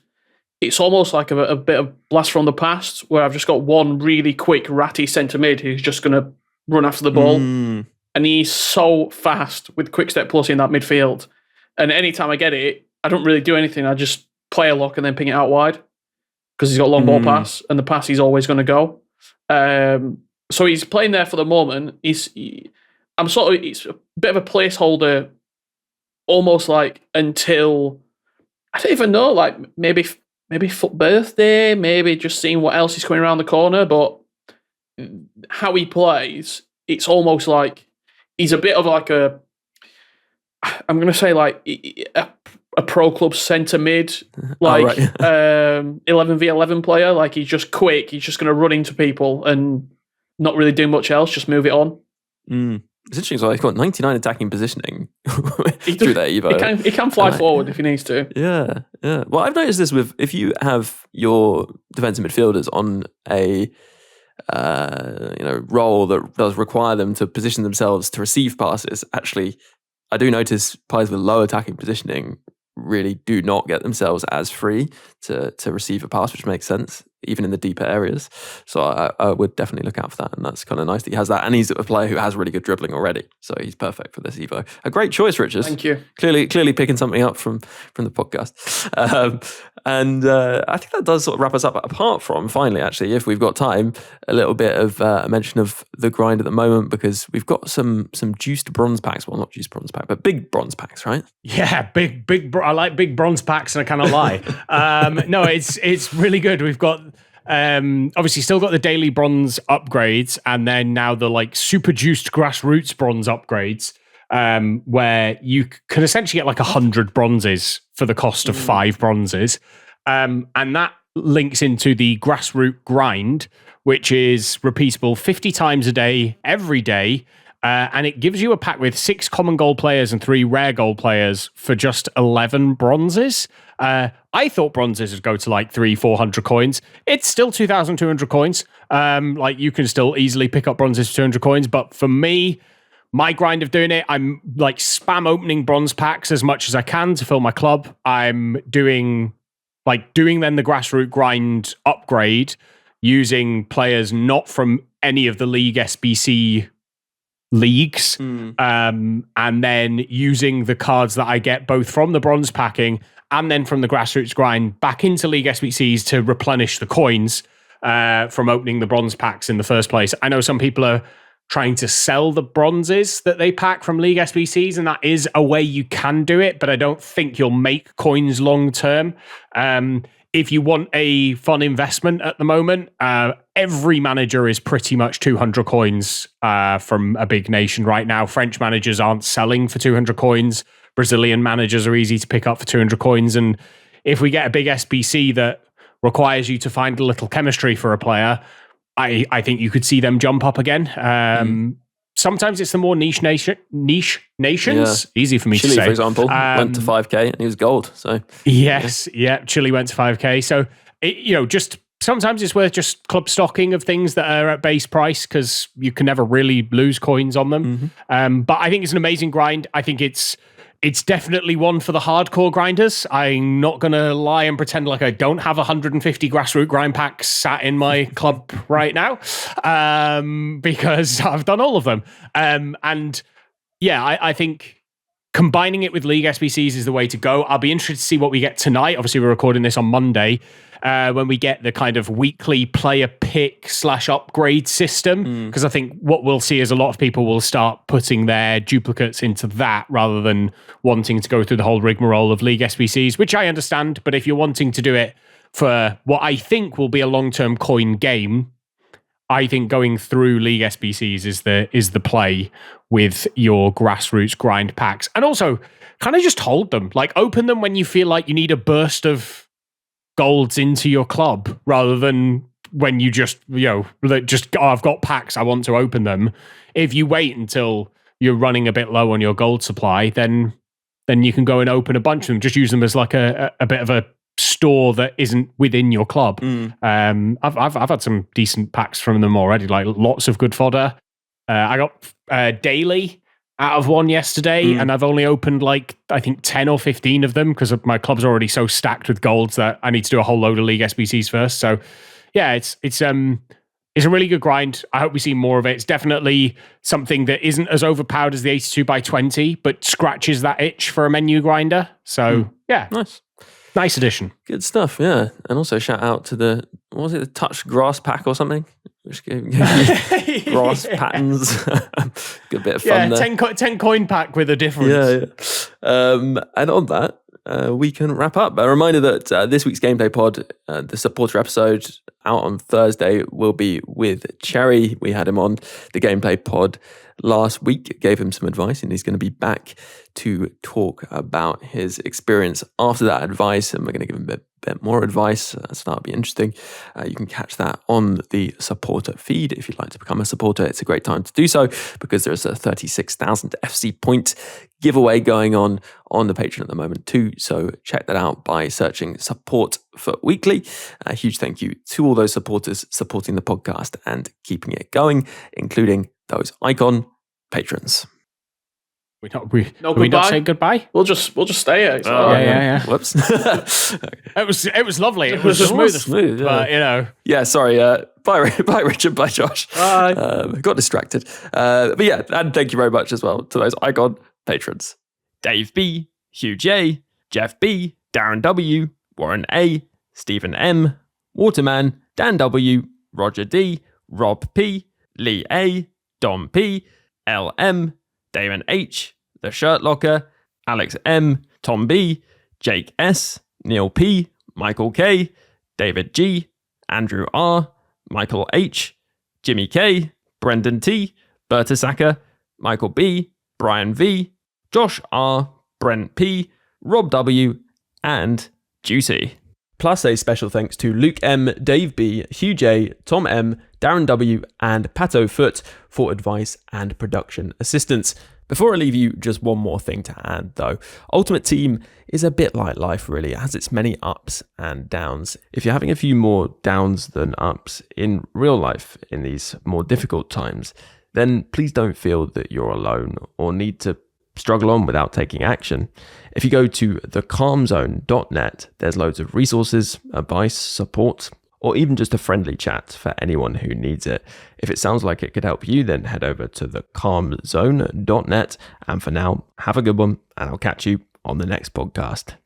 it's almost like a bit of blast from the past, where I've just got one really quick ratty centre mid who's just going to run after the ball, and he's so fast with quick step plus in that midfield. And anytime I get it, I don't really do anything. I just play a lock and then ping it out wide, because he's got long ball pass, and the pass he's always going to go. So he's playing there for the moment. It's a bit of a placeholder, almost like until, I don't even know, like maybe foot birthday, maybe just seeing what else is coming around the corner. But how he plays, it's almost like he's a bit of like I'm going to say like a pro club centre mid, like 11v11 player. Like he's just quick. He's just going to run into people and not really do much else, just move it on. It's interesting as well. He's got 99 attacking positioning through that Evo. He can fly forward if he needs to. Yeah. Well, I've noticed this if you have your defensive midfielders on a role that does require them to position themselves to receive passes. Actually, I do notice players with low attacking positioning really do not get themselves as free to receive a pass, which makes sense, even in the deeper areas. So I would definitely look out for that, and that's kind of nice that he has that. And he's a player who has really good dribbling already, so he's perfect for this Evo. A great choice, Richard. Thank you. Clearly picking something up from the podcast. And I think that does sort of wrap us up, apart from, finally, actually, if we've got time, a little bit of a mention of the grind at the moment, because we've got some juiced bronze packs. Well, not juiced bronze pack, but big bronze packs, right? Yeah, big. I like big bronze packs, and I cannot lie. No, it's really good. We've got obviously still got the daily bronze upgrades, and then now the like super juiced grassroots bronze upgrades, where you can essentially get like 100 bronzes for the cost of 5 bronzes. And that links into the grassroots grind, which is repeatable 50 times a day, every day. And it gives you a pack with 6 common gold players and 3 rare gold players for just 11 bronzes. I thought bronzes would go to like 300-400 coins. It's still 2,200 coins. Like you can still easily pick up bronzes for 200 coins. But for me, my grind of doing it, I'm like spam opening bronze packs as much as I can to fill my club. I'm doing then the grassroots grind upgrade using players not from any of the league SBC leagues, and then using the cards that I get both from the bronze packing and then from the grassroots grind back into league SBCs to replenish the coins from opening the bronze packs in the first place. I know some people are trying to sell the bronzes that they pack from league SBCs, and that is a way you can do it, but I don't think you'll make coins long term. If you want a fun investment at the moment, every manager is pretty much 200 coins from a big nation right now. French managers aren't selling for 200 coins. Brazilian managers are easy to pick up for 200 coins. And if we get a big SBC that requires you to find a little chemistry for a player, I think you could see them jump up again. Sometimes it's the more niche nations. Yeah. Easy for me Chile, to say. for example, went to 5k and he was gold. So yes, yeah. Chile went to 5k. So just sometimes it's worth just club stocking of things that are at base price, because you can never really lose coins on them. But I think it's an amazing grind. I think it's It's definitely one for the hardcore grinders. I'm not going to lie and pretend like I don't have 150 Grassroots grind packs sat in my club right now, because I've done all of them. And yeah, I think combining it with League SBCs is the way to go. I'll be interested to see what we get tonight. Obviously, we're recording this on Monday. When we get the kind of weekly player pick / upgrade system, because I think what we'll see is a lot of people will start putting their duplicates into that rather than wanting to go through the whole rigmarole of League SBCs, which I understand. But if you're wanting to do it for what I think will be a long-term coin game, I think going through League SBCs is the play with your Grassroots grind packs. And also kind of just hold them, like open them when you feel like you need a burst of golds into your club, rather than when you just, I've got packs, I want to open them. If you wait until you're running a bit low on your gold supply, then you can go and open a bunch of them. Just use them as like a bit of a store that isn't within your club. I've had some decent packs from them already, like lots of good fodder. I got daily out of one yesterday, and I've only opened like I think 10 or 15 of them because my club's already so stacked with golds that I need to do a whole load of League SBCs first. So yeah, it's a really good grind. I hope we see more of it. It's definitely something that isn't as overpowered as the 82x20, but scratches that itch for a menu grinder. So yeah, nice addition. Good stuff, yeah. And also shout out to the touch grass pack or something, which gave grass patterns. Good bit of fun there. 10 coin pack with a difference. Yeah. And on that, we can wrap up. A reminder that this week's gameplay pod, the supporter episode out on Thursday, will be with Cherry. We had him on the gameplay pod last week, gave him some advice, and he's going to be back to talk about his experience after that advice, and we're going to give him a bit more advice, so that'll be interesting. You can catch that on the supporter feed. If you'd like to become a supporter, it's a great time to do so, because there's a 36,000 FC point giveaway going on the Patreon at the moment too, so check that out by searching Support for Weekly. A huge thank you to all those supporters supporting the podcast and keeping it going, including those icon patrons. We not say goodbye? We'll just stay here. Yeah. Whoops. It was lovely. It was smooth, yeah. But Yeah, sorry. Bye, Richard. Bye, Josh. Bye. Got distracted. But yeah, and thank you very much as well to those icon patrons: Dave B, Hugh J, Jeff B, Darren W, Warren A, Stephen M, Waterman, Dan W, Roger D, Rob P, Lee A, Dom P, L M, Damon H, The Shirt Locker, Alex M, Tom B, Jake S, Neil P, Michael K, David G, Andrew R, Michael H, Jimmy K, Brendan T, Berta Saka, Michael B, Brian V, Josh R, Brent P, Rob W, and 𝗫𝗎𝘁. Plus a special thanks to Luke M, Dave B, Hugh J, Tom M, Darren W, and Pato Foot for advice and production assistance. Before I leave you, just one more thing to add though. Ultimate Team is a bit like life really. It has its many ups and downs. If you're having a few more downs than ups in real life in these more difficult times, then please don't feel that you're alone or need to struggle on without taking action. If you go to 𝘭𝘪𝑬𝑗.net, there's loads of resources, advice, support, or even just a friendly chat for anyone who needs it. If it sounds like it could help you, then head over to 𝘭𝘪𝑬𝑗.net. And for now, have a good one, and I'll catch you on the next podcast.